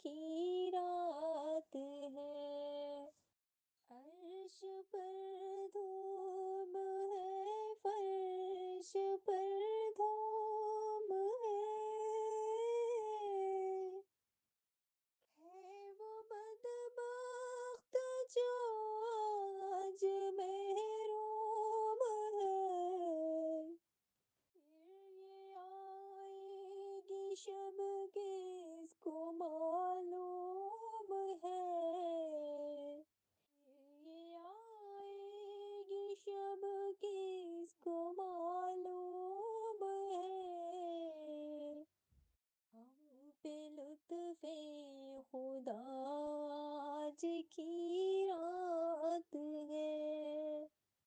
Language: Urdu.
کی رات ہے، عرش پر دھوم ہے، فرش پر دھوم ہے وہ بدبخت جو آج محروم ہے، پھر یہ آئے گی شب کس کو معلوم ہے، یہ آئے گی شب کس کو معلوم ہے، ہم پہ لطف خدا آج کی